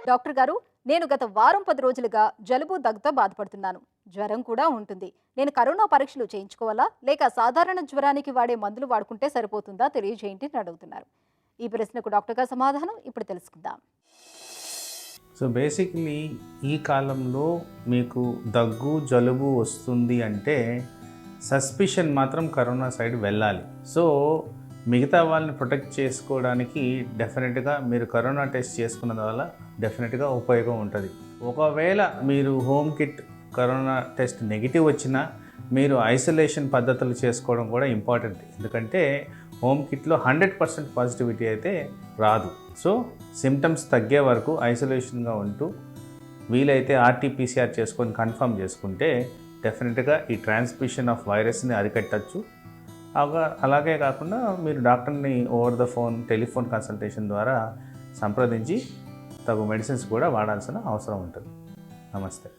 Doctor గారు, నేను గత వారం 10 రోజులుగా జలుబు దగ్గుతో బాధపడుతున్నాను. జ్వరం కూడా ఉంటుంది. నేను కరోనా పరీక్షలు చేయించుకోవాలా లేక సాధారణ జ్వరానికి వాడే మందులు వాడుకుంటే సరిపోతుందా తెలియజేయండి అని అడుగుతున్నారు. ఈ ప్రశ్నకు డాక్టర్ గారి సమాధానం ఇప్పుడు తెలుసుకుందాం. సో బేసిక్లీ ఈ కాలంలో మీకు దగ్గు జలుబు వస్తుంది అంటే సస్పిషన్ మాత్రం కరోనా సైడ్ వెళ్ళాలి. సో మిగతా వాళ్ళని ప్రొటెక్ట్ చేసుకోవడానికి డెఫినెట్గా మీరు కరోనా టెస్ట్ చేసుకున్న వల్ల డెఫినెట్గా ఉపయోగం ఉంటుంది. ఒకవేళ మీరు home kit corona test negative వచ్చినా మీరు ఐసోలేషన్ పద్ధతులు చేసుకోవడం కూడా ఇంపార్టెంట్. ఎందుకంటే హోమ్ కిట్లో 100% పాజిటివిటీ అయితే రాదు. సో సిమ్టమ్స్ తగ్గే వరకు ఐసోలేషన్గా ఉంటూ వీలైతే ఆర్టీపీసీఆర్ చేసుకొని కన్ఫర్మ్ చేసుకుంటే డెఫినెట్గా ఈ ట్రాన్స్మిషన్ ఆఫ్ వైరస్ని అరికట్టచ్చు. అలాగే కాకుండా మీరు డాక్టర్ని over the phone telephone consultation ద్వారా సంప్రదించి తగు మెడిసిన్స్ కూడా వాడాల్సిన అవసరం ఉంటుంది. నమస్తే.